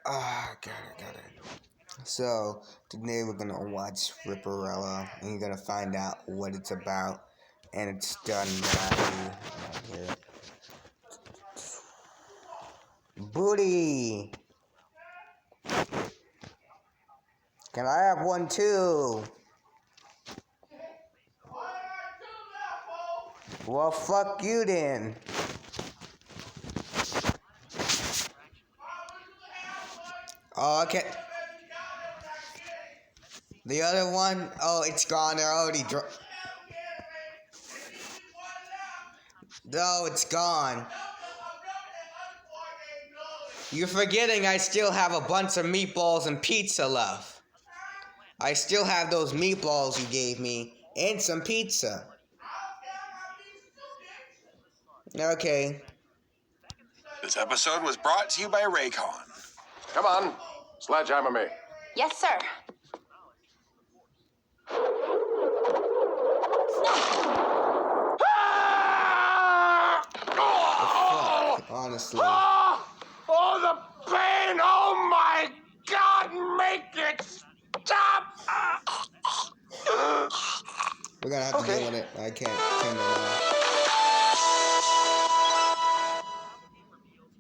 Got it. So, today we're gonna watch Stripperella, and you're gonna find out what it's about. And it's done by Booty. Can I have one too? Well, fuck you then. Oh, okay. The other one, oh, it's gone. They're already No, it's gone. You're forgetting I still have a bunch of meatballs and pizza left. I still have those meatballs you gave me and some pizza. Okay. This episode was brought to you by Raycon. Come on, sledgehammer me. Yes, sir. Honestly. Oh, the pain! Oh my God! Make it stop! We're gonna have to deal with it. I can't turn it off.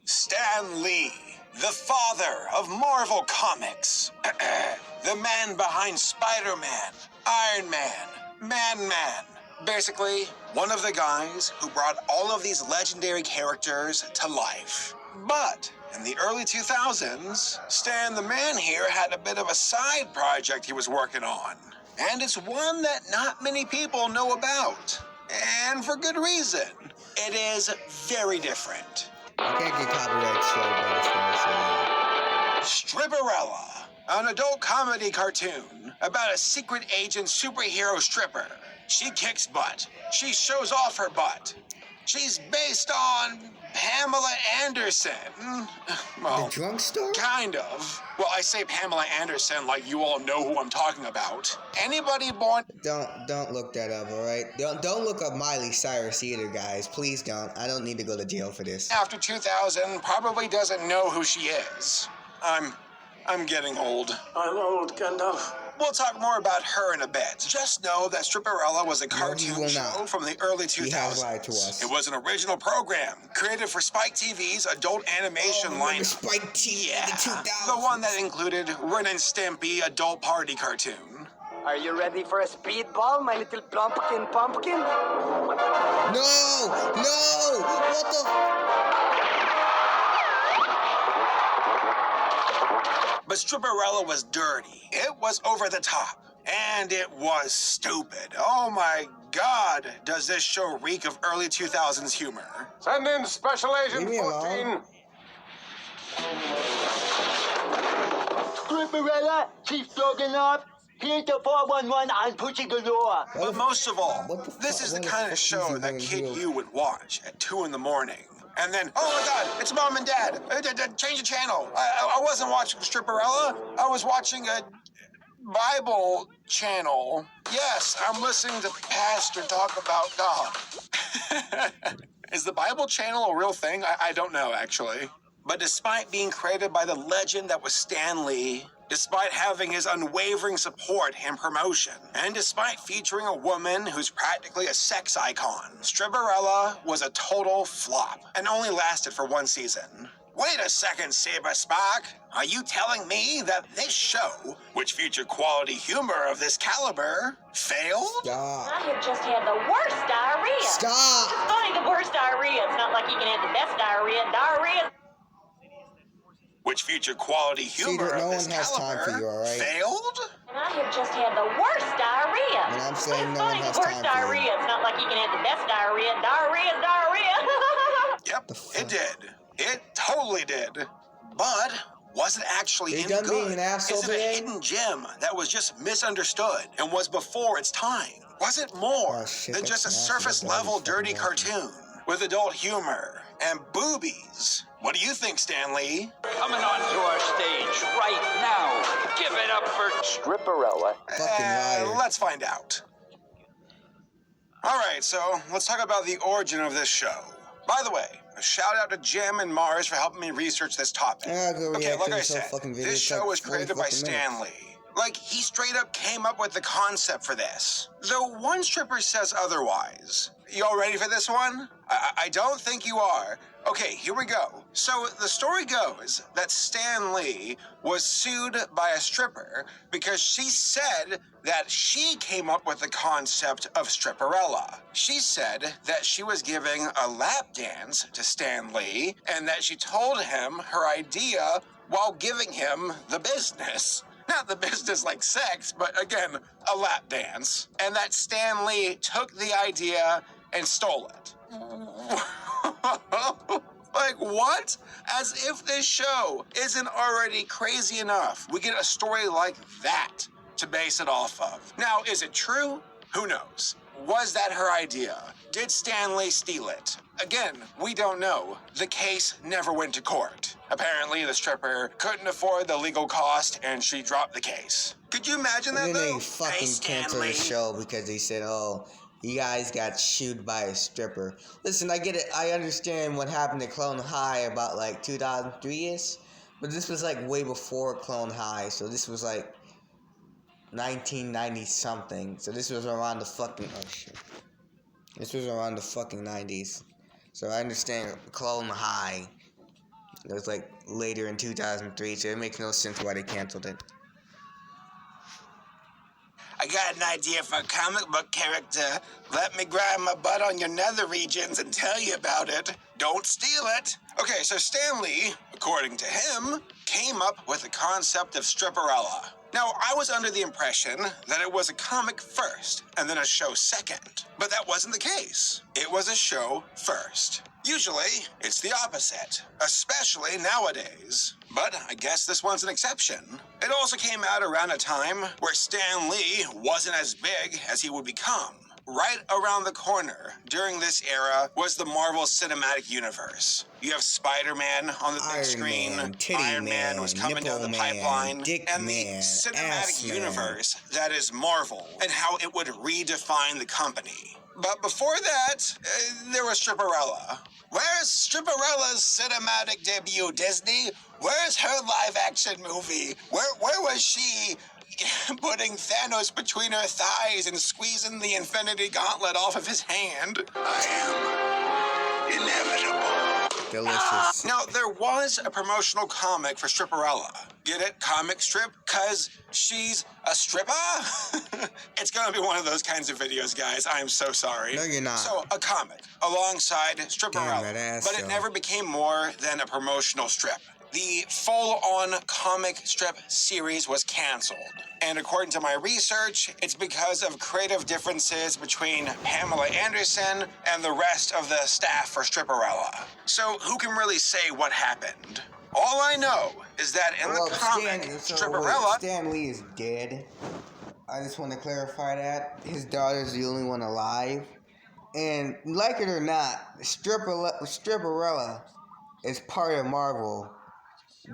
Stan Lee, the father of Marvel Comics. The man behind Spider-Man, Iron Man, Man-Man. Basically, one of the guys who brought all of these legendary characters to life. But in the early 2000s, Stan the Man here had a bit of a side project he was working on. And it's one that not many people know about. And for good reason. It is very different. I can't get copyright straight, but it's gonna say Stripperella, an adult comedy cartoon about a secret agent superhero stripper. She kicks butt. She shows off her butt. She's based on Pamela Anderson. Well, the drugstore? Kind of. Well, I say Pamela Anderson like you all know who I'm talking about. Anybody born... Don't look that up, alright? Don't look up Miley Cyrus either, guys. Please don't. I don't need to go to jail for this. after 2000 probably doesn't know who she is. I'm getting old. I'm old, Gandalf. We'll talk more about her in a bit. Just know that Stripperella was a cartoon show from the early 2000s. He has lied to us. It was an original program created for Spike TV's adult animation lineup. Spike TV, Yeah, the 2000s. the one that included Ren and Stimpy adult party cartoon. Are you ready for a speedball, my little pumpkin? No! What the... But Stripperella was dirty. It was over the top. And it was stupid. Oh my God, does this show reek of early 2000s humor. Send in Special Agent 14. Stripperella, Chief Stroganoff, here's the 411 on Pussy Galore. But most of all, this is the what the kind fuck of is show he that doing kid here? you would watch at 2 in the morning. And then, oh my God, it's Mom and Dad. Change the channel. I wasn't watching Stripperella. I was watching a Bible channel. Yes, I'm listening to Pastor talk about God. Is the Bible channel a real thing? I don't know, actually. But despite being created by the legend that was Stan Lee, despite having his unwavering support and promotion, and despite featuring a woman who's practically a sex icon, Stripperella was a total flop and only lasted for 1 season. Wait a second, Saberspark. Are you telling me that this show, which featured quality humor of this caliber, failed? Stop. I have just had the worst diarrhea. Stop! It's funny, the worst diarrhea. It's not like you can have the best diarrhea. Diarrhea. Which featured quality humor no of this one has time caliber, for you, all right? failed? And I have just had the worst diarrhea. And I'm saying It's no one funny, has the worst time for you. diarrhea. It's not like you can have the best diarrhea. Diarrhea. Yep, it did. It totally did. But was it actually Are you any done good? being an asshole Is it today? a hidden gem that was just misunderstood and was before its time? Was it more Oh, shit, than that's just a nasty. surface That dog is level fucking dirty nasty. cartoon with adult humor and boobies? What do you think, Stan Lee? Coming onto our stage right now. Give it up for Stripperella. Fucking liar. Let's find out. All right, so let's talk about the origin of this show. By the way, Shout out to Jim and Mars for helping me research this topic. Okay, like I said, this show was created by Stan Lee. Like, he straight up came up with the concept for this. Though one stripper says otherwise. You all ready for this one? I don't think you are. Okay, here we go. So, the story goes that Stan Lee was sued by a stripper because she said that she came up with the concept of stripperella. She said that she was giving a lap dance to Stan Lee and that she told him her idea while giving him the business. Not the business like sex, but again, a lap dance. And that Stan Lee took the idea and stole it. Like, what? As if this show isn't already crazy enough. We get a story like that to base it off of. Now, is it true? Who knows? Was that her idea? Did Stan Lee steal it? Again, we don't know. The case never went to court. Apparently, the stripper couldn't afford the legal cost, and she dropped the case. Could you imagine that, And then though? they fucking canceled the show because they said, oh, you guys got sued by a stripper. Listen, I get it. I understand what happened to Clone High about, like, 2003-ish. But this was, like, way before Clone High. So this was, like, 1990-something. So this was around the fucking... Oh, shit. This was around the fucking 90s. So I understand Clone High. It was like later in 2003, so it makes no sense why they canceled it. I got an idea for a comic book character. Let me grab my butt on your nether regions and tell you about it. Don't steal it. Okay, so Stan Lee, according to him, came up with the concept of stripperella. Now, I was under the impression that it was a comic first and then a show second. But that wasn't the case. It was a show first. Usually, it's the opposite, especially nowadays. But I guess this one's an exception. It also came out around a time where Stan Lee wasn't as big as he would become. Right around the corner during this era was the Marvel Cinematic Universe. You have Spider-Man on the big screen, Iron Man was coming down the pipeline, and the cinematic universe that is Marvel, and how it would redefine the company. But before that, there was Stripperella. Where's Stripperella's cinematic debut, Disney? Where's her live-action movie? Where was she putting Thanos between her thighs and squeezing the Infinity Gauntlet off of his hand? I am inevitable. Delicious. Now, there was a promotional comic for Stripperella. Get it? Comic strip? 'Cause she's a stripper? It's gonna be one of those kinds of videos, guys. I am so sorry. No, you're not. So, a comic alongside Stripperella. Damn that ass, but it though. never became more than a promotional strip. The full-on comic strip series was canceled. And according to my research, it's because of creative differences between Pamela Anderson and the rest of the staff for Stripperella. So who can really say what happened? All I know is that in the comic, Stripperella... Stan Lee is dead. I just want to clarify that. His daughter's the only one alive. And like it or not, Stripperella is part of Marvel.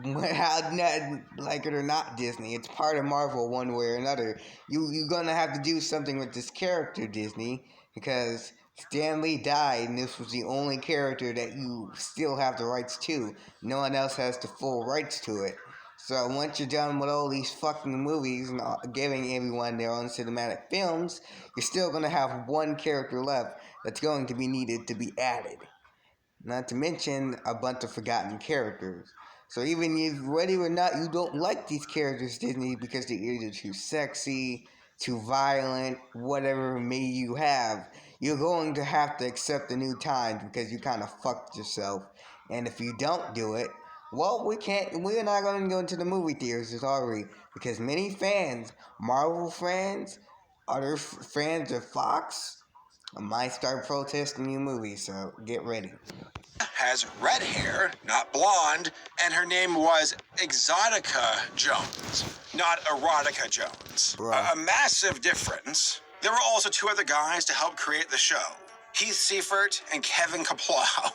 Like it or not, Disney, it's part of Marvel one way or another. You're gonna have to do something with this character, Disney, because Stan Lee died and this was the only character that you still have the rights to. No one else has the full rights to it. So once you're done with all these fucking movies and giving everyone their own cinematic films, you're still gonna have one character left that's going to be needed to be added. Not to mention a bunch of forgotten characters. So even if, whether or not you don't like these characters, Disney, because they're either too sexy, too violent, whatever may you have, you're going to have to accept the new times because you kind of fucked yourself. And if you don't do it, well, we're not going to go into the movie theaters, are we? Because many fans, Marvel fans, other fans of Fox, might start protesting new movies, so get ready. Has red hair, not blonde, and her name was Exotica Jones, not Erotica Jones. A massive difference. There were also two other guys to help create the show. Heath Seifert and Kevin Kaplow.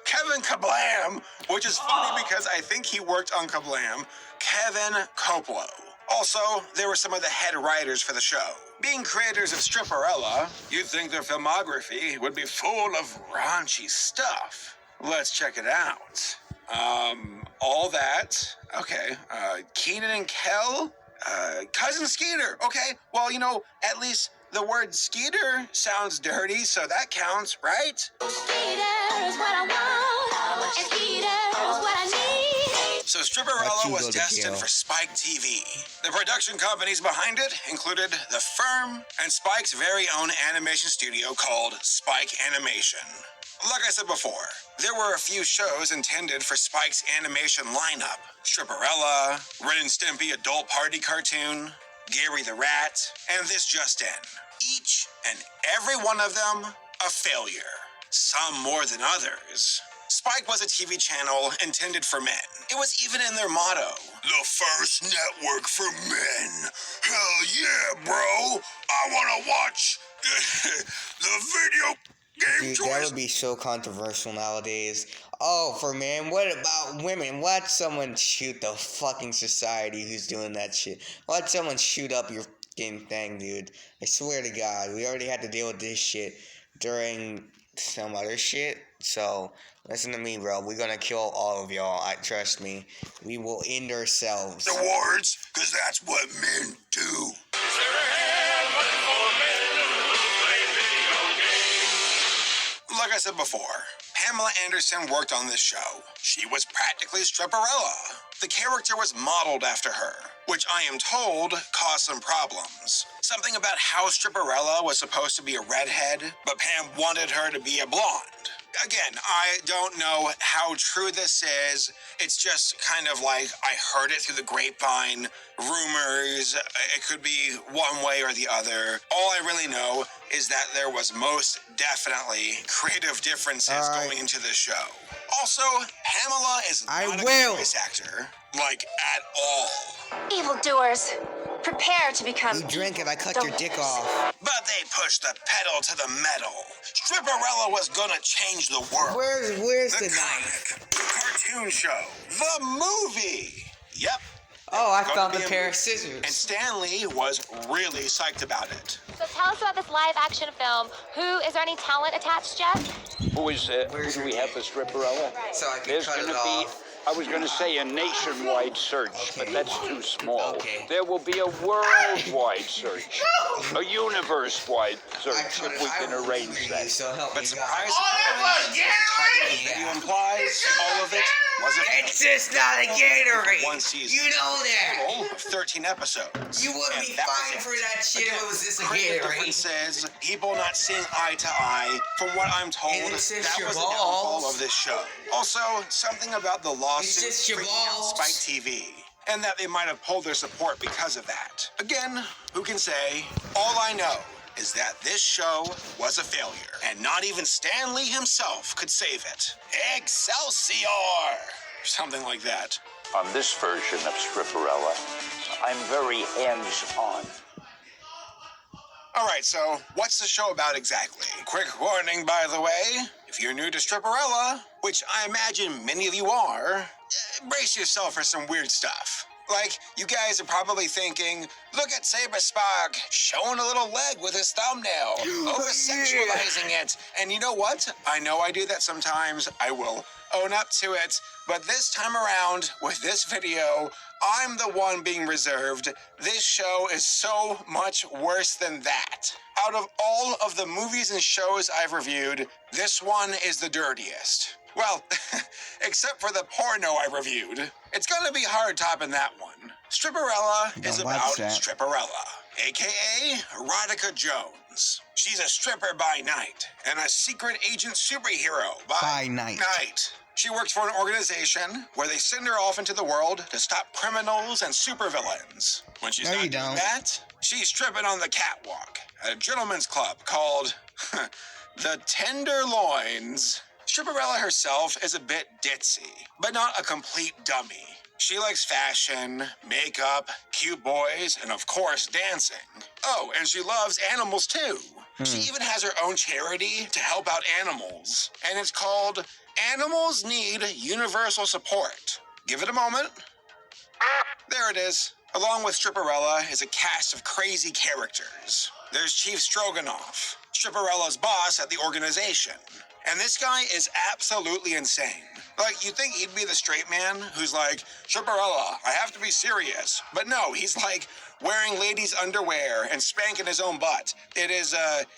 Kevin Kablam, which is funny because I think he worked on Kablam. Kevin Koplow. Also, there were some of the head writers for the show. Being creators of Stripperella, you'd think their filmography would be full of raunchy stuff. Let's check it out. All that. Okay. Keenan and Kel. Cousin Skeeter. Okay. Well, at least the word Skeeter sounds dirty, so that counts, right? Skeeter is what I want, and Skeeter is what I need. So Stripperella was destined for Spike TV. The production companies behind it included The Firm and Spike's very own animation studio called Spike Animation. Like I said before, there were a few shows intended for Spike's animation lineup. Stripperella, Ren and Stimpy Adult Party Cartoon, Gary the Rat, and This Just In. Each and every one of them a failure, some more than others. Spike was a TV channel intended for men. It was even in their motto. The first network for men. Hell yeah, bro. I want to watch the video game Dude, choice. that would be so controversial nowadays. Oh, for men, what about women? Let someone shoot the fucking society who's doing that shit. Let someone shoot up your fucking thing, dude. I swear to God, we already had to deal with this shit during some other shit. So, listen to me, bro. We're gonna kill all of y'all. Trust me. We will end ourselves. Awards, because that's what men do. Like I said before, Pamela Anderson worked on this show. She was practically Stripperella. The character was modeled after her, which I am told caused some problems. Something about how Stripperella was supposed to be a redhead, but Pam wanted her to be a blonde. Again, I don't know how true this is. It's just kind of like I heard it through the grapevine, rumors. It could be one way or the other. All I really know is that there was most definitely creative differences going into this show. Also, Pamela is not a voice actor, like at all. Evildoers, prepare to become. You drink it, I cut your dick off. But they pushed the pedal to the metal. Stripperella was gonna change the world. Where's the comic, the cartoon show, the movie. Yep. Oh, I found the pair of scissors. And Stan Lee was really psyched about it. So tell us about this live action film. Is there any talent attached, Jeff? Who do we have for Stripperella? So I can There's cut going it to be, off. I was going to say a nationwide search, but that's too small. Okay. There will be a worldwide search, a universe-wide search, if we can arrange that. So help But me surprise, God. the title of the video implies all of it was a It's just not a Gatorade. one season. You know that. Total of 13 episodes. You would And be that was fine it. for that shit if it was just a creative Gatorade. differences, people not seeing eye to eye. From what I'm told, And it's that just your was the downfall balls. of this show. Also, something about the lawsuit just your freaking out balls. Spike TV, and that they might have pulled their support because of that. Again, who can say? All I know is that this show was a failure, and not even Stan Lee himself could save it. Excelsior! Something like that. On this version of Stripperella, I'm very hands-on. All right, so what's the show about exactly? Quick warning, by the way. If you're new to Stripperella, which I imagine many of you are, brace yourself for some weird stuff. Like, you guys are probably thinking, look at Saberspark showing a little leg with his thumbnail, over-sexualizing it. And you know what? I know I do that sometimes. I will own up to it. But this time around, with this video, I'm the one being reserved. This show is so much worse than that. Out of all of the movies and shows I've reviewed, this one is the dirtiest. Well, except for the porno I reviewed. It's gonna be hard topping that one. Stripperella is about Stripperella, aka Erotica Jones. She's a stripper by night and a secret agent superhero by night. She works for an organization where they send her off into the world to stop criminals and supervillains. When she's not doing that, she's stripping on the catwalk at a gentleman's club called the Tenderloins. Stripperella herself is a bit ditzy, but not a complete dummy. She likes fashion, makeup, cute boys, and of course, dancing. Oh, and she loves animals too. She even has her own charity to help out animals, and it's called Animals Need Universal Support. Give it a moment. There it is. Along with Stripperella is a cast of crazy characters. there's Chief Stroganoff, Stripperella's boss at the organization. And this guy is absolutely insane. Like, you'd think he'd be the straight man who's like, Stripperella, I have to be serious. But no, he's like wearing ladies' underwear and spanking his own butt. It is,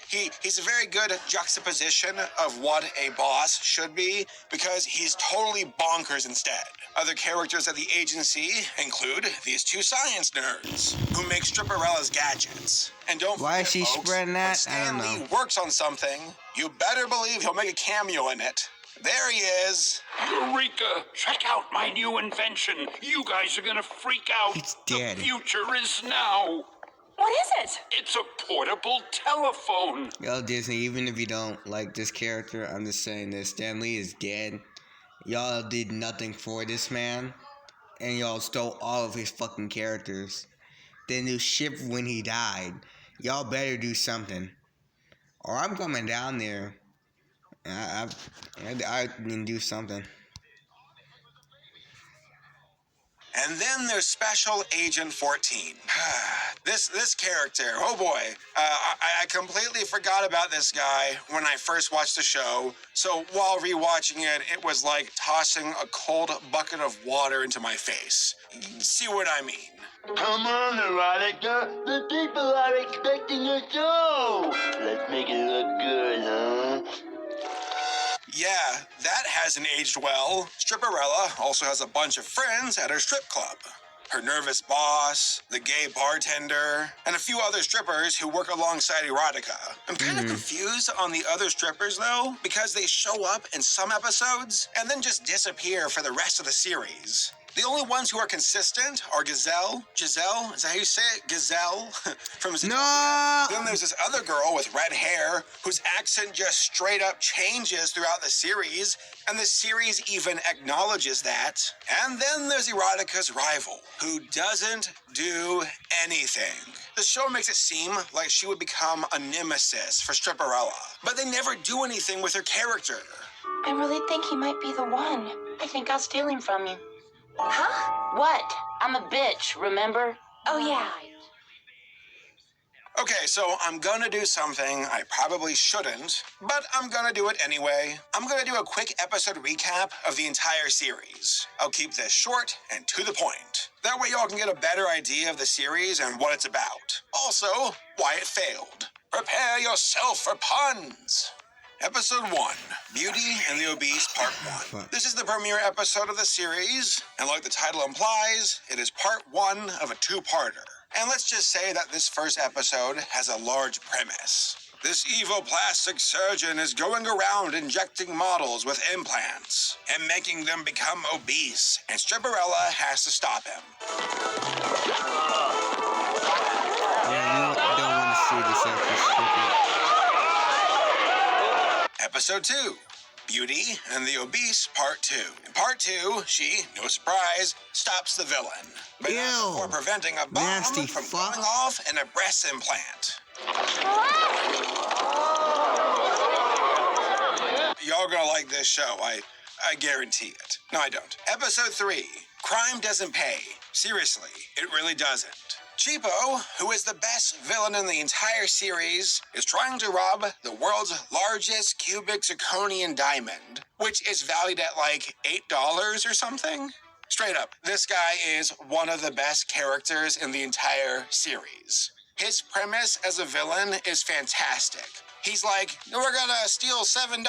he's a very good juxtaposition of what a boss should be, because he's totally bonkers instead. Other characters at the agency include these two science nerds who make Stripperella's gadgets. And don't Why forget, is she folks, spreading when that? I Stan don't Lee know. works on something, you better believe he'll make a cameo in it. There he is. Eureka! Check out my new invention. You guys are gonna freak out. He's dead. The future is now. What is it? It's a portable telephone. Yo, Disney, even if you don't like this character, I'm just saying this. Stan Lee is dead. Y'all did nothing for this man. And y'all stole all of his fucking characters. Then do shit when he died. Y'all better do something. Or I'm coming down there. I can do something. And then there's Special Agent 14. This character, oh boy. I completely forgot about this guy when I first watched the show. So while rewatching it, it was like tossing a cold bucket of water into my face. See what I mean? Come on, Veronica. The people are expecting a show. Let's make it look good, huh? Yeah, that hasn't aged well. Stripperella also has a bunch of friends at her strip club. Her nervous boss, the gay bartender, and a few other strippers who work alongside Erotica. I'm kind of confused on the other strippers, though, because they show up in some episodes and then just disappear for the rest of the series. The only ones who are consistent are Giselle, is that how you say it? Giselle? From Zootopia. No! Then there's this other girl with red hair whose accent just straight up changes throughout the series, and the series even acknowledges that. And then there's Erotica's rival, who doesn't do anything. The show makes it seem like she would become a nemesis for Stripperella, but they never do anything with her character. I really think he might be the one. I think I'll steal him from you. Huh? What? I'm a bitch, remember? Oh, yeah. Okay, so I'm gonna do something I probably shouldn't, but I'm gonna do it anyway. I'm gonna do a quick episode recap of the entire series. I'll keep this short and to the point. That way y'all can get a better idea of the series and what it's about. Also, why it failed. Prepare yourself for puns. Episode 1, Beauty and the Obese, Part 1. This is the premiere episode of the series, and like the title implies, it is part 1 of a two-parter. And let's just say that this first episode has a large premise. This evil plastic surgeon is going around injecting models with implants and making them become obese, and Stripperella has to stop him. Yeah, you don't want to see this episode. Episode 2, Beauty and the Obese, Part 2. In Part 2, she, no surprise, stops the villain. But not Ew. before preventing a bomb Nasty from fuck. going off in a breast implant. Y'all gonna like this show, I guarantee it. No, I don't. Episode 3, Crime Doesn't Pay. Seriously, it really doesn't. Cheapo, who is the best villain in the entire series, is trying to rob the world's largest cubic zirconian diamond, which is valued at like $8 or something. Straight up, this guy is one of the best characters in the entire series. His premise as a villain is fantastic. He's like, we're gonna steal $7,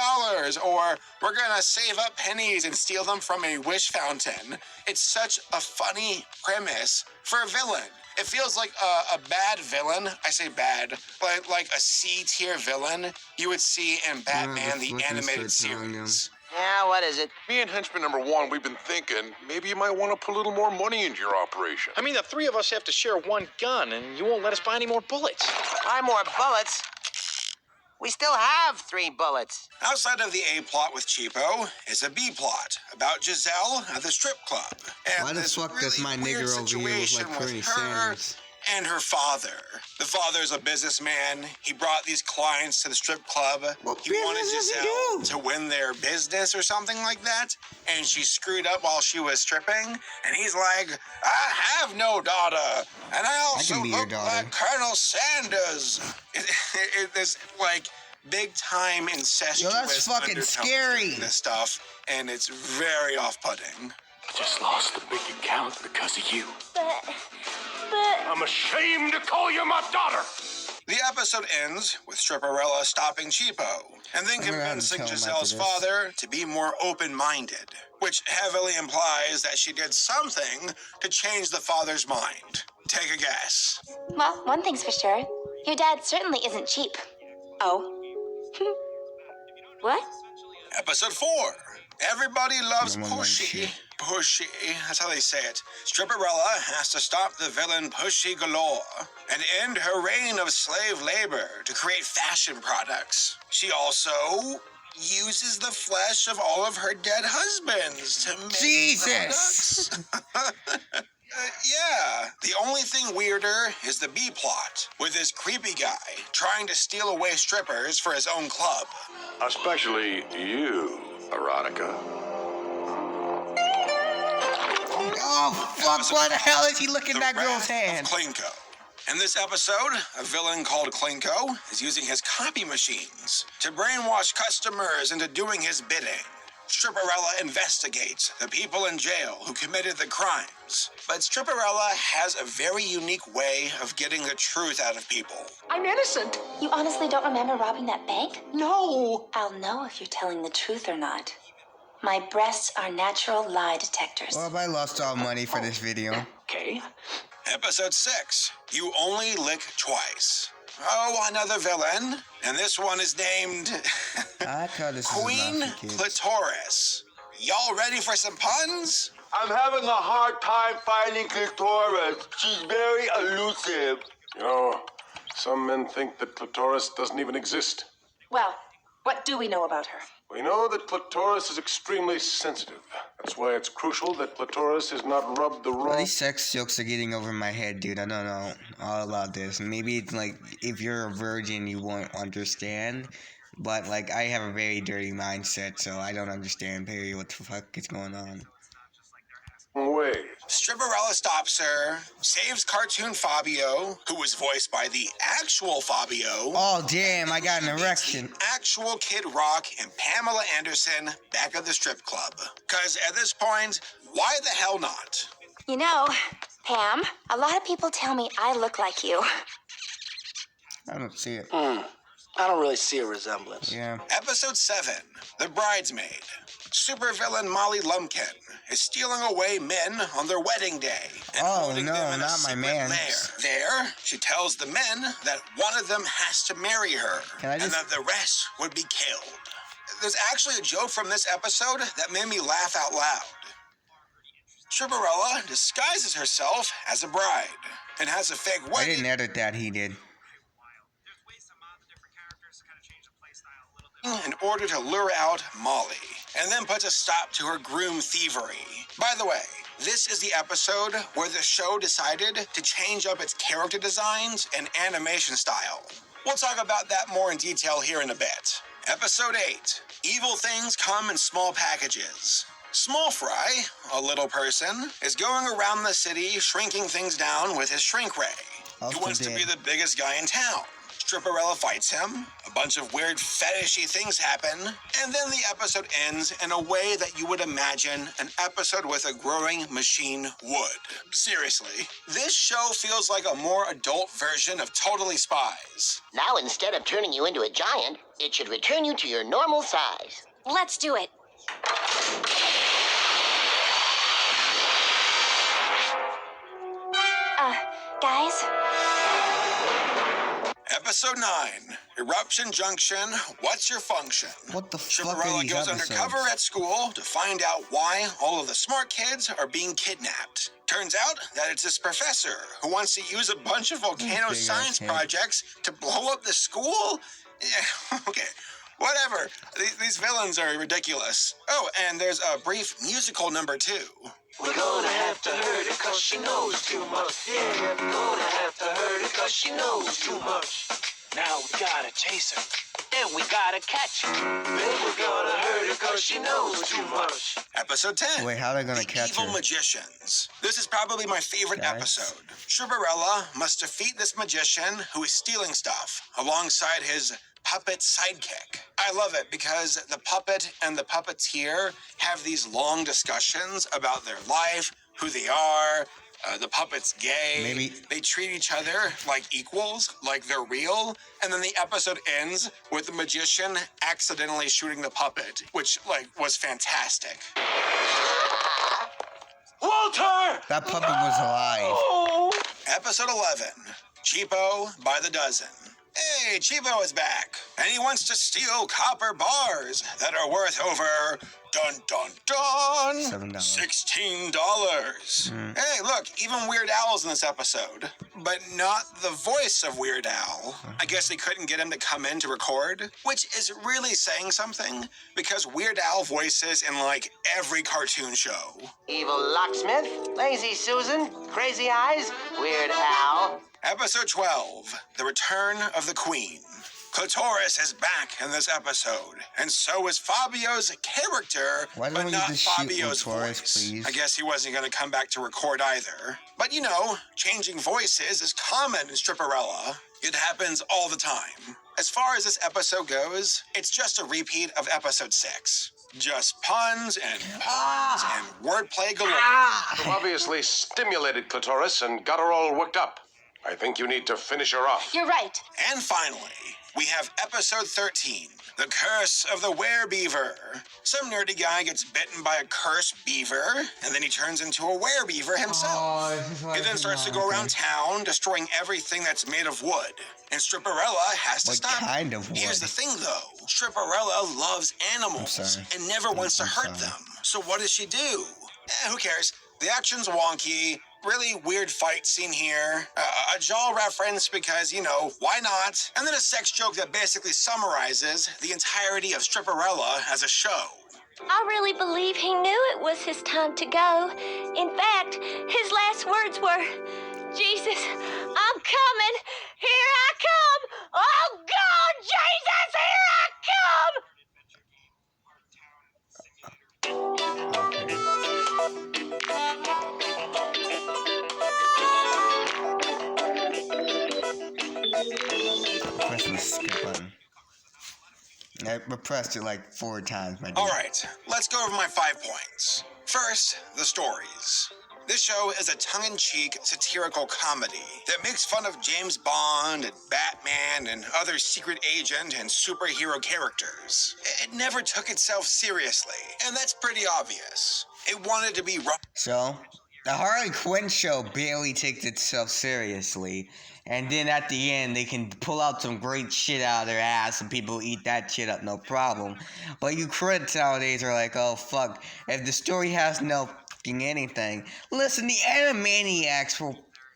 or we're gonna save up pennies and steal them from a wish fountain. It's such a funny premise for a villain. It feels like a bad villain. I say bad, but like a C-tier villain you would see in Batman the Animated Series. Yeah, what is it? Me and henchman number 1, we've been thinking maybe you might want to put a little more money into your operation. I mean, the three of us have to share one gun, and you won't let us buy any more bullets. Buy more bullets? We still have 3 bullets. Outside of the A plot with Cheapo is a B plot about Giselle at the strip club. And Why the this fuck does really my weird nigger over here look situation like with Bernie her Sanders? and her father. The father's a businessman. He brought these clients to the strip club. What He business wanted does he Giselle do? to win their business or something like that, and she screwed up while she was stripping. And he's like, I have no daughter, and I also can be your look daughter. like Colonel Sanders. There's like big time incestuous fucking undertones scary. in this stuff, and it's very off-putting. I just lost the big account because of you. But I'm ashamed to call you my daughter. The episode ends with Stripperella stopping Cheapo and then I'm gonna have to convincing tell him Giselle's after this. father to be more open-minded, which heavily implies that she did something to change the father's mind. Take a guess. Well, one thing's for sure. Your dad certainly isn't cheap. Oh. What? Episode 4. Everybody loves No one likes Pushy. you. Pushy, that's how they say it. Stripperella has to stop the villain Pushy Galore and end her reign of slave labor to create fashion products. She also uses the flesh of all of her dead husbands to make Jesus! products. Yeah, the only thing weirder is the B plot, with this creepy guy trying to steal away strippers for his own club. Especially you, Erotica. Oh, fuck, what the hell is he looking The at that girl's Wrath hand? of Klinko. In this episode, a villain called Klinko is using his copy machines to brainwash customers into doing his bidding. Stripperella investigates the people in jail who committed the crimes. But Stripperella has a very unique way of getting the truth out of people. I'm innocent. You honestly don't remember robbing that bank? No. I'll know if you're telling the truth or not. My breasts are natural lie detectors. Well, I lost all money for this video. Okay. Episode 6, You Only Lick Twice. Oh, another villain. And this one is named I thought this Queen was not for kids. Clitoris. Y'all ready for some puns? I'm having a hard time finding clitoris. She's very elusive. You know, some men think that clitoris doesn't even exist. Well, what do we know about her? We know that clitoris is extremely sensitive. That's why it's crucial that clitoris is not rubbed the All wrong... these sex jokes are getting over my head, dude. I don't know all about this. Maybe it's like, if you're a virgin, you won't understand. But, like, I have a very dirty mindset, so I don't understand, period, what the fuck is going on. way. Stripperella stops her, saves cartoon Fabio, who was voiced by the actual Fabio. Oh, damn, I got an Meets erection. the actual Kid Rock and Pamela Anderson back at the strip club. Because at this point, why the hell not? You know, Pam, a lot of people tell me I look like you. I don't see it. I don't really see a resemblance. Yeah. Episode 7, The Bridesmaid. Supervillain Molly Lumpkin is stealing away men on their wedding day and Oh, holding no, them in a not my secret mans. lair. There, she tells the men that one of them has to marry her Can I and just- that the rest would be killed. There's actually a joke from this episode that made me laugh out loud. Stripperella disguises herself as a bride and has a fake I wedding didn't edit that, he did. in order to lure out Molly, and then puts a stop to her groom thievery. By the way, this is the episode where the show decided to change up its character designs and animation style. We'll talk about that more in detail here in a bit. Episode 8, Evil Things Come in Small Packages. Small Fry, a little person, is going around the city shrinking things down with his shrink ray. He Also wants to dead. be the biggest guy in town. Stripperella fights him, a bunch of weird fetishy things happen, and then the episode ends in a way that you would imagine an episode with a growing machine would. Seriously, this show feels like a more adult version of Totally Spies. Now, instead of turning you into a giant, it should return you to your normal size. Let's do it. Guys? Episode 9, Eruption Junction, What's Your Function? What the fuck are Stripperella these goes episodes? undercover at school to find out why all of the smart kids are being kidnapped. Turns out that it's this professor who wants to use a bunch of volcano Big-ass science head. projects to blow up the school? Yeah, okay, whatever. These villains are ridiculous. Oh, and there's a brief musical number 2. We're gonna have to hurt her cause she knows too much. Yeah, we're gonna have to hurt her cause she knows too much. Now we gotta chase her. Then we gotta catch her. Then we're gonna hurt her cause she knows too much. Episode 10. Wait, how are they gonna The catch Evil her? Magicians. This is probably my favorite Guys? episode. Stripperella must defeat this magician who is stealing stuff alongside his puppet sidekick. I love it because the puppet and the puppeteer have these long discussions about their life, who they are. The puppet's gay. Maybe- They treat each other like equals, like they're real. And then the episode ends with the magician accidentally shooting the puppet, which, was fantastic. Walter! That puppet was alive. Episode 11, Cheapo by the dozen. Hey, Cheapo is back, and he wants to steal copper bars that are worth over, dun dun dun, $7. $16. Hey, look, even Weird Al's in this episode, but not the voice of Weird Al. I guess they couldn't get him to come in to record, which is really saying something, because Weird Al voices in every cartoon show. Evil locksmith, lazy Susan, crazy eyes, Weird Al. Episode 12, The Return of the Queen. Clitoris is back in this episode, and so is Fabio's character, Why don't but we not just shoot Fabio's Clitoris, voice. please? I guess he wasn't going to come back to record either. But changing voices is common in Stripperella. It happens all the time. As far as this episode goes, it's just a repeat of episode 6. Just puns and wordplay galore. You've obviously stimulated Clitoris and got her all worked up. I think you need to finish her off. You're right. And finally, we have episode 13, The Curse of the Werebeaver. Some nerdy guy gets bitten by a cursed beaver, and then he turns into a werebeaver himself. He then starts to go around town, destroying everything that's made of wood. And Stripperella has to What stop kind him. of wood? Here's the thing, though. Stripperella loves animals sorry. and never wants to I'm hurt sorry. them. So what does she do? Who cares? The action's wonky. Really weird fight scene here. A jaw reference because, why not? And then a sex joke that basically summarizes the entirety of Stripperella as a show. I really believe he knew it was his time to go. In fact, his last words were, Jesus, I'm coming. Here I come. Oh, God, Jesus, here I come. Press the skip button. I pressed it 4 times, my dude. All right, let's go over my 5 points. First, the stories. This show is a tongue-in-cheek satirical comedy that makes fun of James Bond and Batman and other secret agent and superhero characters. It never took itself seriously, and that's pretty obvious. It wanted to be So, the Harley Quinn show barely takes itself seriously. And then at the end, they can pull out some great shit out of their ass and people eat that shit up, no problem. But you critics nowadays are like, oh fuck, if the story has no fucking anything. Listen, the Animaniacs were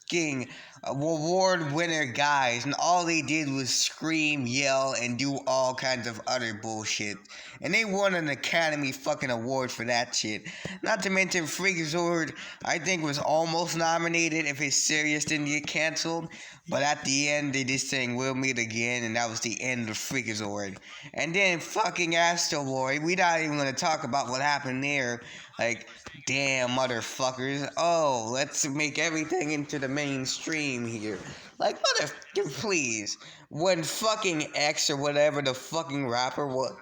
fucking award winner guys, and all they did was scream, yell, and do all kinds of other bullshit. And they won an Academy fucking award for that shit. Not to mention Freakazoid, I think was almost nominated if his series didn't get canceled. But at the end, they just saying we'll meet again, and that was the end of Freakazoid. And then fucking Astro Boy, we're not even gonna talk about what happened there. Damn motherfuckers. Oh, let's make everything into the mainstream here. Motherfucker, please. When fucking X or whatever the fucking rapper was,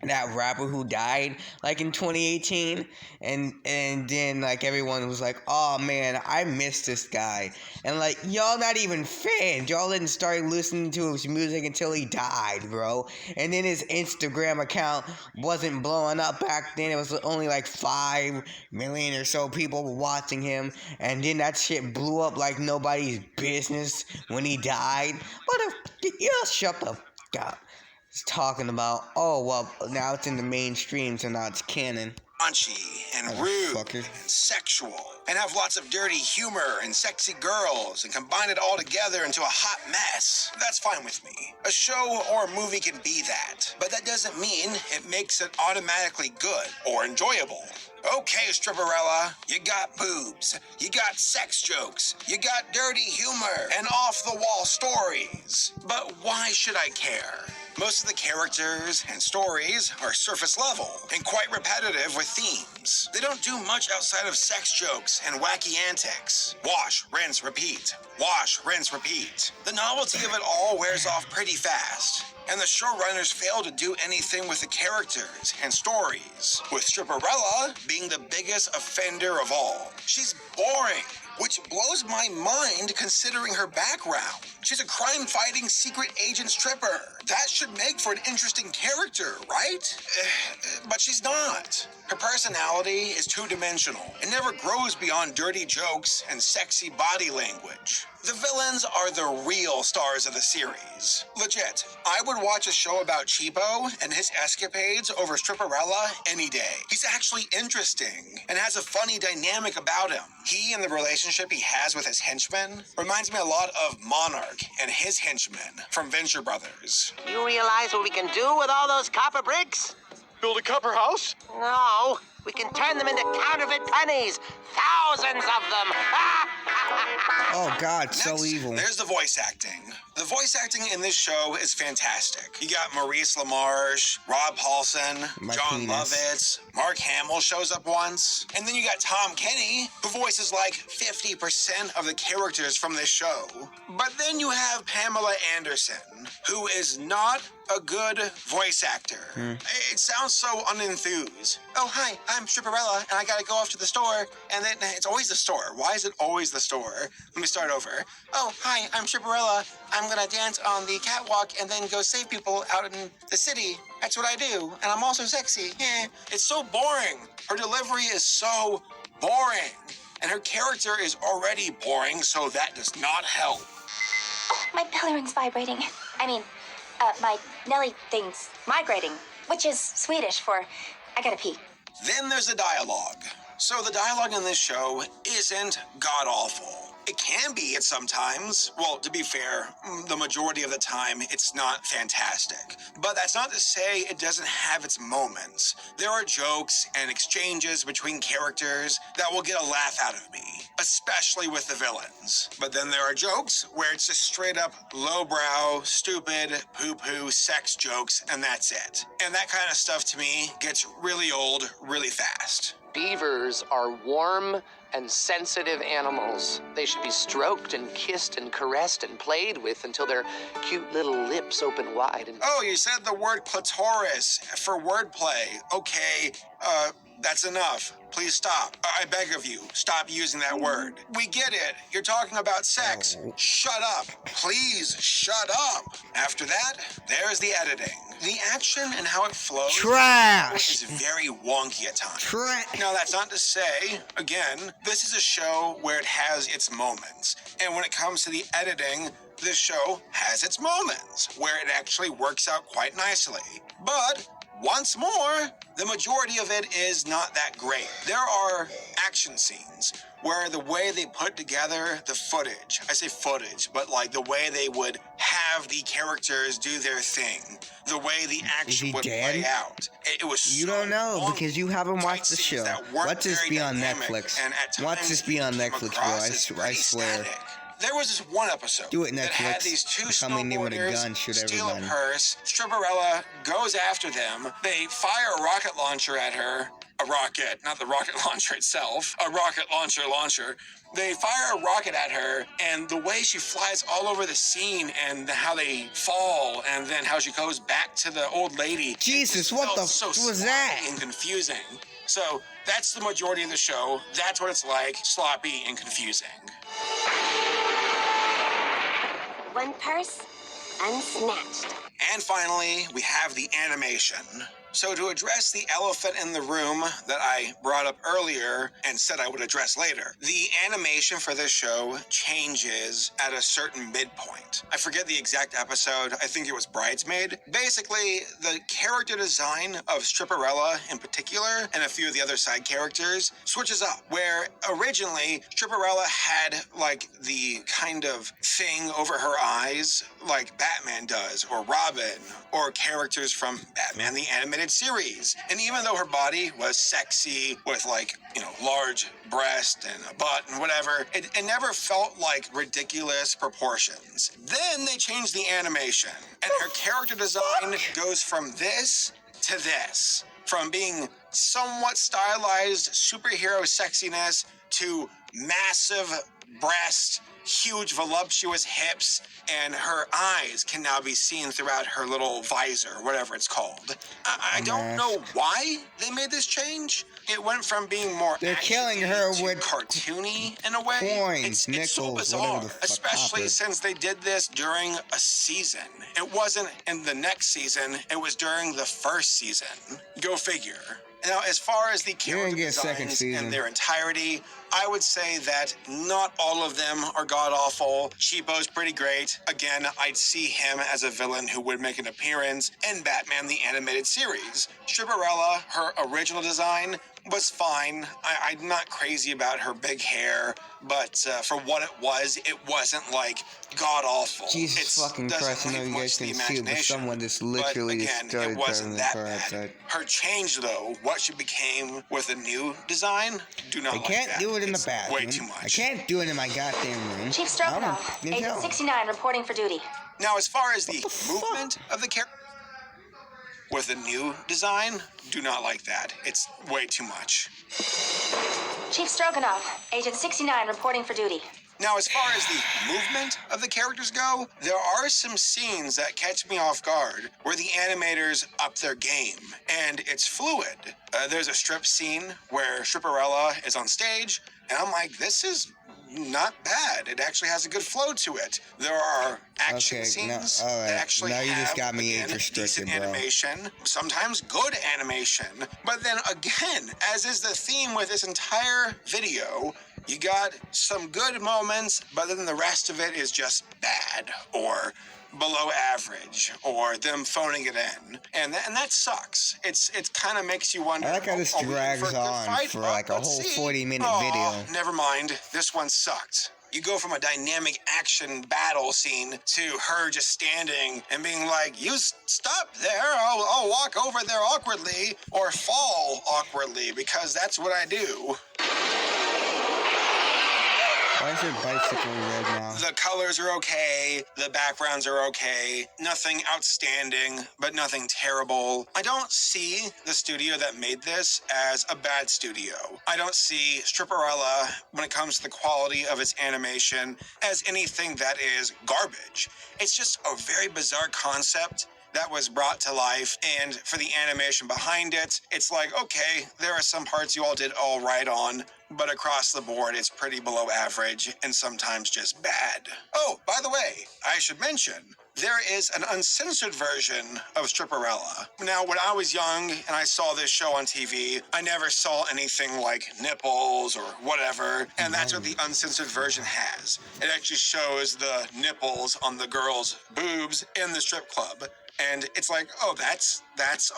that rapper who died in 2018, and then everyone was like, oh man, I miss this guy, and y'all not even fans, y'all didn't start listening to his music until he died, bro. And then his Instagram account wasn't blowing up back then. It was only 5 million or so people were watching him, and then that shit blew up like nobody's business when he died. Shut the fuck up. Talking about, oh well, now it's in the mainstream, so now it's canon. raunchy and rude and sexual, and have lots of dirty humor and sexy girls, and combine it all together into a hot mess. That's fine with me. A show or a movie can be that, but that doesn't mean it makes it automatically good or enjoyable. Okay, stripperella, you got boobs, you got sex jokes, you got dirty humor, and off-the-wall stories. But why should I care? Most of the characters and stories are surface level and quite repetitive with themes. They don't do much outside of sex jokes and wacky antics. Wash, rinse, repeat. Wash, rinse, repeat. The novelty of it all wears off pretty fast, and the showrunners fail to do anything with the characters and stories, with Stripperella being the biggest offender of all. She's boring, which blows my mind considering her background. She's a crime-fighting secret agent stripper. That should make for an interesting character, right? But she's not. Her personality is two-dimensional and never grows beyond dirty jokes and sexy body language. The villains are the real stars of the series. Legit, I would watch a show about Cheapo and his escapades over Stripperella any day. He's actually interesting and has a funny dynamic about him. He and the relationship he has with his henchmen reminds me a lot of Monarch and his henchmen from Venture Brothers. You realize what we can do with all those copper bricks? Build a copper house? No, we can turn them into counterfeit pennies. Thousands of them. Oh God, so Next, evil. There's the voice acting. The voice acting in this show is fantastic. You got Maurice LaMarche, Rob Paulson, John Lovitz, Mark Hamill shows up once, and then you got Tom Kenny, who voices like 50% of the characters from this show. But then you have Pamela Anderson, who is not a good voice actor. It sounds so unenthused. Oh, hi, I'm Stripperella, and I gotta go off to the store, and then it's always the store. Why is it always the store? Let me start over. Oh, hi, I'm Stripperella. I'm gonna dance on the catwalk and then go save people out in the city. That's what I do, and I'm also sexy. It's so boring. Her delivery is so boring, and her character is already boring, so that does not help. My belly ring's vibrating. My Nelly thing's migrating, which is Swedish for I gotta pee. Then there's the dialogue. So the dialogue in this show isn't god-awful. It can be at sometimes. Well, to be fair, the majority of the time, it's not fantastic. But that's not to say it doesn't have its moments. There are jokes and exchanges between characters that will get a laugh out of me, especially with the villains. But then there are jokes where it's just straight up lowbrow, stupid, poo-poo sex jokes, and that's it. And that kind of stuff to me gets really old really fast. Beavers are warm and sensitive animals. They should be stroked and kissed and caressed and played with until their cute little lips open wide. And oh, you said the word clitoris for wordplay. Okay, that's enough. Please stop. I beg of you, stop using that word. We get it. You're talking about sex. Shut up. Please shut up. After that, there's the editing. The action and how it flows Trash! is very wonky at times. Trash! Now, that's not to say, again, this is a show where it has its moments. And when it comes to the editing, this show has its moments where it actually works out quite nicely. But once more, the majority of it is not that great. There are action scenes where the way they put together the footage, I say footage, but like the way they would have the characters do their thing, the way the action would play out. It was You so don't know long, because you haven't watched the scenes show. that weren't Let this very be on dynamic, Netflix. and at Watch times this be on came Netflix, bro. across as I pretty swear. static. There was this one episode Do it, that had Netflix. these two Come in there with a snowboarders gun, shoot steal everybody. a purse. Stripperella goes after them. They fire a rocket launcher at her. A rocket, not the rocket launcher itself. A rocket launcher. They fire a rocket at her, and the way she flies all over the scene and how they fall, and then how she goes back to the old lady. Jesus, what the so was that? sloppy and confusing. So that's the majority of the show. That's what it's like, sloppy and confusing. One purse, unsnatched. And finally, we have the animation. So to address the elephant in the room that I brought up earlier and said I would address later, the animation for this show changes at a certain midpoint. I forget the exact episode. I think it was Bridesmaid. Basically, the character design of Stripperella in particular and a few of the other side characters switches up, where originally Stripperella had like the kind of thing over her eyes like Batman does, or Robin, or characters from Batman the Animated Series. And even though her body was sexy with like, large breast and a butt and whatever, it never felt like ridiculous proportions. Then they changed the animation, and her character design goes from this to this. From being somewhat stylized superhero sexiness to massive breast, huge voluptuous hips, and her eyes can now be seen throughout her little visor, whatever it's called. I don't know why they made this change. It went from being more They're killing her to with cartoony in a way. coins, It's so nickels, bizarre, whatever the fuck, especially copper. since they did this during a season. It wasn't in the next season, it was during the first season. Go figure. Now, as far as the character designs in their entirety, I would say that not all of them are god-awful. Cheapo's pretty great. Again, I'd see him as a villain who would make an appearance in Batman the Animated Series. Stripperella, her original design, was fine. I'm not crazy about her big hair, but for what it wasn't like god-awful. Jesus fucking Christ, I know you guys can see it, but someone just literally just started driving the car outside. Her change, though, what she became with a new design, do not I can't do it in the bathroom. Way too much. I can't do it in my goddamn room. Chief Stroganoff, Agent 69, reporting for duty. Now, as far as the movement of the character, with a new design, do not like that. It's way too much. Chief Stroganoff, Agent 69, reporting for duty. Now, as far as the movement of the characters go, there are some scenes that catch me off guard where the animators up their game, and it's fluid. There's a strip scene where Stripperella is on stage, and I'm like, this is not bad. It actually has a good flow to it. There are action scenes that actually now you have, just got me again, interested, decent bro. animation, sometimes good animation. But then again, as is the theme with this entire video, you got some good moments, but then the rest of it is just bad or below average or them phoning it in. And that sucks. It's kind of makes you wonder. I like how this drags on for like a whole 40-minute video. Never mind. This one sucked. You go from a dynamic action battle scene to her just standing and being like, you stop there, I'll walk over there awkwardly or fall awkwardly because that's what I do. Why is your bicycle red now? The colors are okay. The backgrounds are okay. Nothing outstanding, but nothing terrible. I don't see the studio that made this as a bad studio. I don't see Stripperella, when it comes to the quality of its animation, as anything that is garbage. It's just a very bizarre concept that was brought to life, and for the animation behind it, it's like, okay, there are some parts you all did all right on, but across the board, it's pretty below average and sometimes just bad. Oh, by the way, I should mention, there is an uncensored version of Stripperella. Now, when I was young and I saw this show on TV, I never saw anything like nipples or whatever, and that's what the uncensored version has. It actually shows the nipples on the girls' boobs in the strip club. And it's like, oh, that's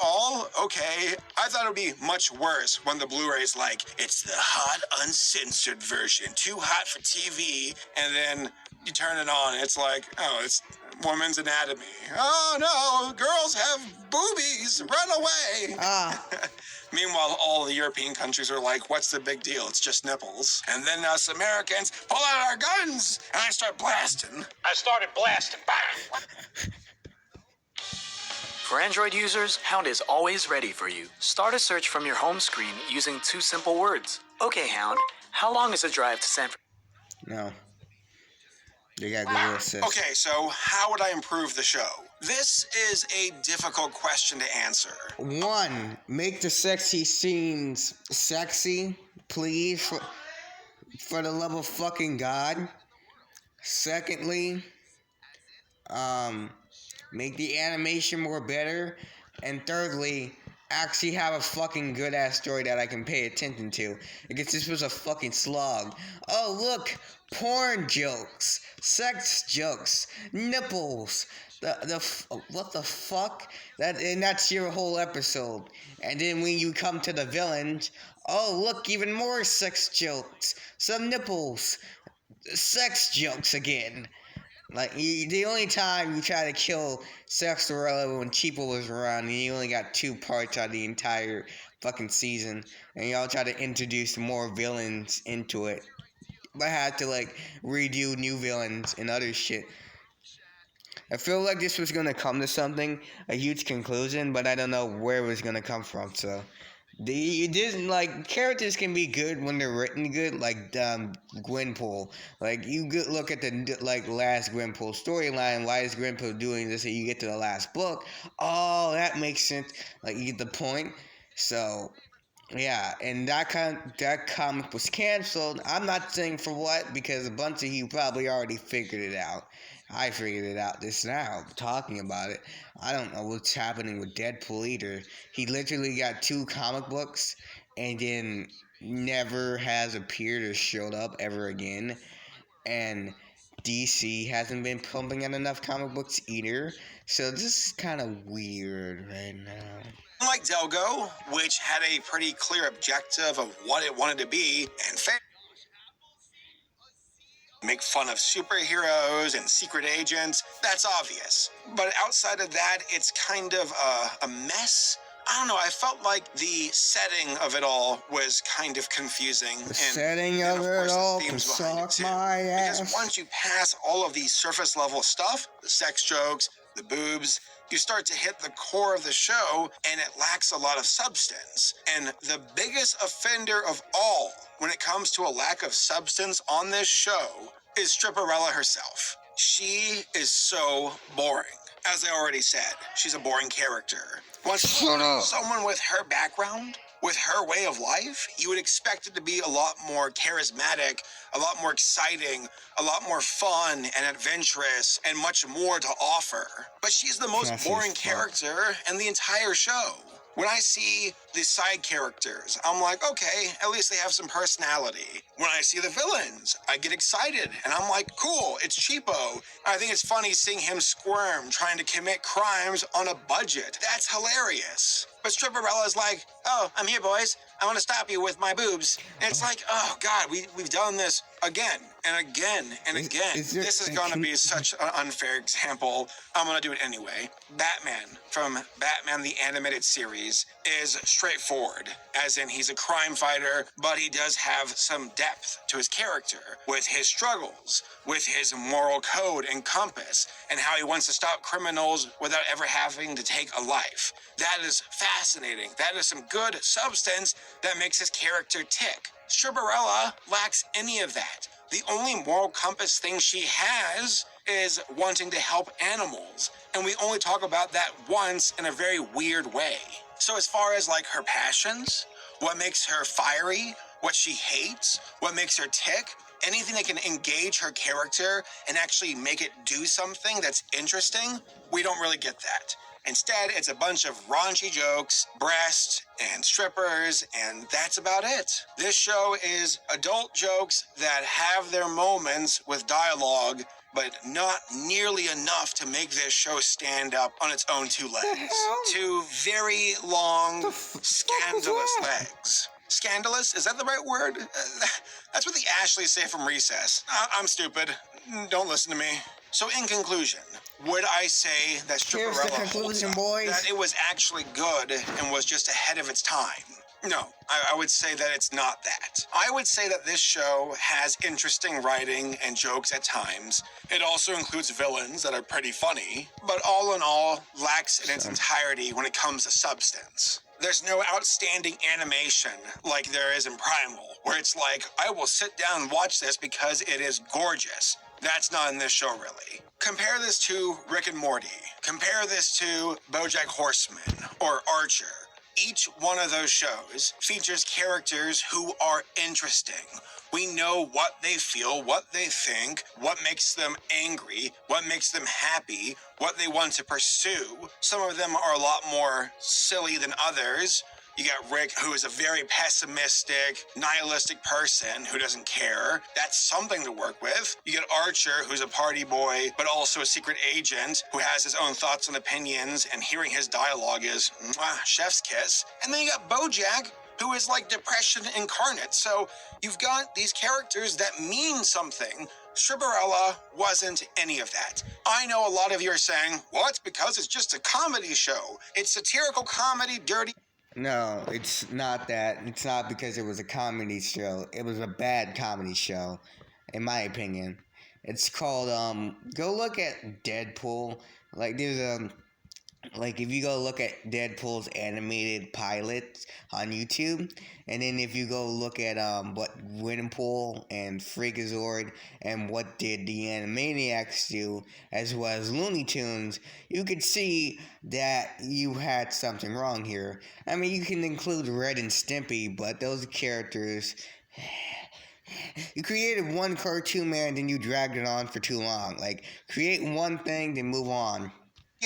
all? Okay. I thought it would be much worse when the Blu-ray's like, it's the hot uncensored version, too hot for TV. And then you turn it on, and it's like, oh, it's woman's anatomy. Oh, no, girls have boobies. Run away. Meanwhile, all the European countries are like, what's the big deal? It's just nipples. And then us Americans pull out our guns, and I start blasting. I started blasting. Bam! For Android users, Hound is always ready for you. Start a search from your home screen using 2 simple words. Okay, Hound, how long is the drive to San Francisco? No. You gotta Google Assist. Okay, so how would I improve the show? This is a difficult question to answer. 1, make the sexy scenes sexy, please, for the love of fucking God. Secondly, make the animation more better. And thirdly, actually have a fucking good ass story that I can pay attention to. Because this was a fucking slog. Oh look, porn jokes, sex jokes, nipples. What the fuck? And that's your whole episode. And then when you come to the villains, oh look, even more sex jokes, some nipples, sex jokes again. Like, the only time you try to kill Saberspark when Cheapo was around, and you only got 2 parts out of the entire fucking season, and y'all try to introduce more villains into it, but had to, like, redo new villains and other shit. I feel like this was gonna come to something, a huge conclusion, but I don't know where it was gonna come from, so... characters can be good when they're written good, like Gwenpool. Like, you look at the last Gwenpool storyline. Why is Gwenpool doing this? And you get to the last book. Oh, that makes sense. Like, you get the point. So, yeah, and that comic was canceled. I'm not saying for what, because a bunch of you probably already figured it out. I figured it out just now, talking about it. I don't know what's happening with Deadpool either. He literally got 2 comic books and then never has appeared or showed up ever again. And DC hasn't been pumping out enough comic books either. So this is kind of weird right now. Unlike Delgo, which had a pretty clear objective of what it wanted to be, and make fun of superheroes and secret agents, that's obvious. But outside of that, it's kind of a mess. I don't know, I felt like the setting of it all was kind of confusing. The setting of it all can suck my ass. Because once you pass all of the surface level stuff, the sex jokes, the boobs, you start to hit the core of the show, and it lacks a lot of substance. And the biggest offender of all, when it comes to a lack of substance on this show, is Stripperella herself. She is so boring. As I already said, she's a boring character. Once someone with her background, with her way of life, you would expect it to be a lot more charismatic, a lot more exciting, a lot more fun and adventurous, and much more to offer. But she's the most boring character in the entire show. When I see the side characters, I'm like, okay, at least they have some personality. When I see the villains, I get excited, and I'm like, cool, it's Cheapo. I think it's funny seeing him squirm, trying to commit crimes on a budget. That's hilarious. But Stripperella's like, oh, I'm here, boys. I want to stop you with my boobs. And it's like, oh, God, we've done this again and again and again. This is going to be such an unfair example. I'm going to do it anyway. Batman from Batman the Animated Series is straightforward, as in he's a crime fighter, but he does have some depth to his character, with his struggles, with his moral code and compass, and how he wants to stop criminals without ever having to take a life. That is fascinating. That is some good substance that makes his character tick. Stripperella lacks any of that. The only moral compass thing she has is wanting to help animals, and we only talk about that once in a very weird way. So as far as like her passions, what makes her fiery, what she hates, what makes her tick, anything that can engage her character and actually make it do something that's interesting, we don't really get that. Instead, it's a bunch of raunchy jokes, breasts, and strippers, and that's about it. This show is adult jokes that have their moments with dialogue, but not nearly enough to make this show stand up on its own 2 legs. 2 very long, scandalous legs. Scandalous? Is that the right word? That's what the Ashleys say from Recess. I'm stupid. Don't listen to me. So in conclusion, would I say that Stripperella holds up, that it was actually good and was just ahead of its time? No, I would say that it's not that. I would say that this show has interesting writing and jokes at times. It also includes villains that are pretty funny, but all in all, lacks in its entirety when it comes to substance. There's no outstanding animation like there is in Primal, where it's like, I will sit down and watch this because it is gorgeous. That's not in this show, really. Compare this to Rick and Morty. Compare this to BoJack Horseman or Archer. Each one of those shows features characters who are interesting. We know what they feel, what they think, what makes them angry, what makes them happy, what they want to pursue. Some of them are a lot more silly than others. You got Rick, who is a very pessimistic, nihilistic person who doesn't care. That's something to work with. You get Archer, who's a party boy, but also a secret agent who has his own thoughts and opinions, and hearing his dialogue is chef's kiss. And then you got Bojack, who is like depression incarnate. So you've got these characters that mean something. Stripperella wasn't any of that. I know a lot of you are saying, well, it's because it's just a comedy show. It's satirical comedy, dirty. No, it's not that. It's not because it was a comedy show. It was a bad comedy show, in my opinion. It's called, go look at Deadpool. Like, there's like, if you go look at Deadpool's animated pilots on YouTube, and then if you go look at what Winpool and Freakazoid and what did the Animaniacs do, as well as Looney Tunes, you could see that you had something wrong here. I mean, you can include Red and Stimpy, but those characters... You created one cartoon, man, then you dragged it on for too long. Like, create one thing, then move on.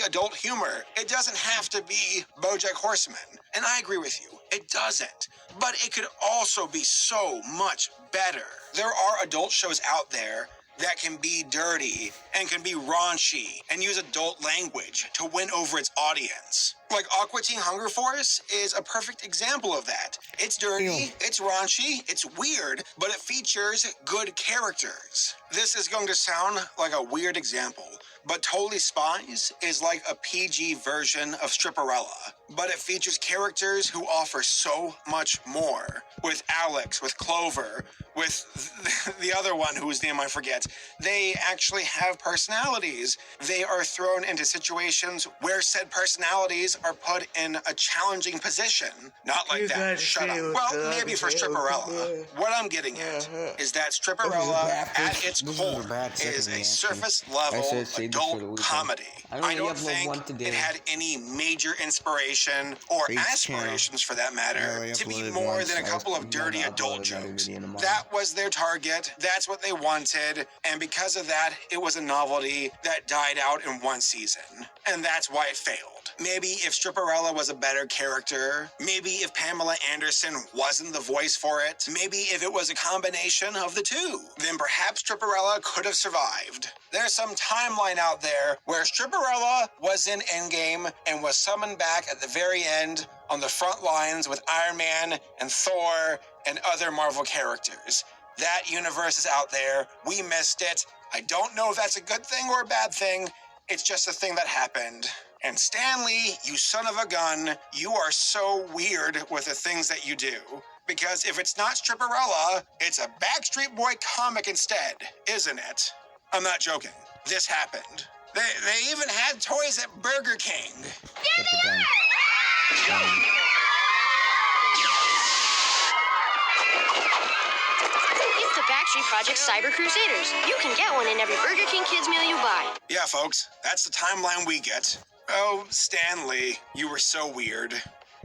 Adult humor. It doesn't have to be BoJack Horseman. And I agree with you. It doesn't. But it could also be so much better. There are adult shows out there that can be dirty and can be raunchy and use adult language to win over its audience. Like Aqua Teen Hunger Force is a perfect example of that. It's dirty, it's raunchy, it's weird, but it features good characters. This is going to sound like a weird example, but Totally Spies is like a PG version of Stripperella, but it features characters who offer so much more. With Alex, with Clover, with the other one whose name I forget. They actually have personalities. They are thrown into situations where said personalities are put in a challenging position. Not like that. Shut up. Well, maybe for Stripperella. What I'm getting at is that Stripperella, at its core, is a surface-level adult comedy. I don't think it had any major inspiration or aspirations, for that matter, to be more than a couple of dirty adult jokes. That was their target. That's what they wanted. And because of that, it was a novelty that died out in one season. And that's why it failed. Maybe if Stripperella was a better character, maybe if Pamela Anderson wasn't the voice for it, maybe if it was a combination of the two, then perhaps Stripperella could have survived. There's some timeline out there where Stripperella was in Endgame and was summoned back at the very end on the front lines with Iron Man and Thor and other Marvel characters. That universe is out there. We missed it. I don't know if that's a good thing or a bad thing. It's just a thing that happened. And Stan Lee, you son of a gun, you are so weird with the things that you do. Because if it's not Stripperella, it's a Backstreet Boy comic instead, isn't it? I'm not joking. This happened. They even had toys at Burger King. It's the Backstreet Project's Cyber Crusaders. You can get one in every Burger King Kids meal you buy. Yeah, folks, that's the timeline we get. Oh, Stan Lee, you were so weird.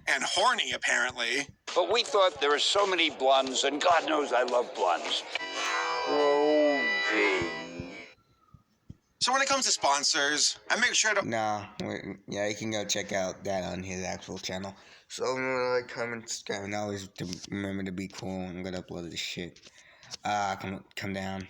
And horny, apparently. But we thought there were so many blondes, and God knows I love blondes. Oh, so when it comes to sponsors, I make sure to... Nah, yeah, you can go check out that on his actual channel. So, like, comment, subscribe, and always remember to be cool. I'm gonna upload this shit. Come down.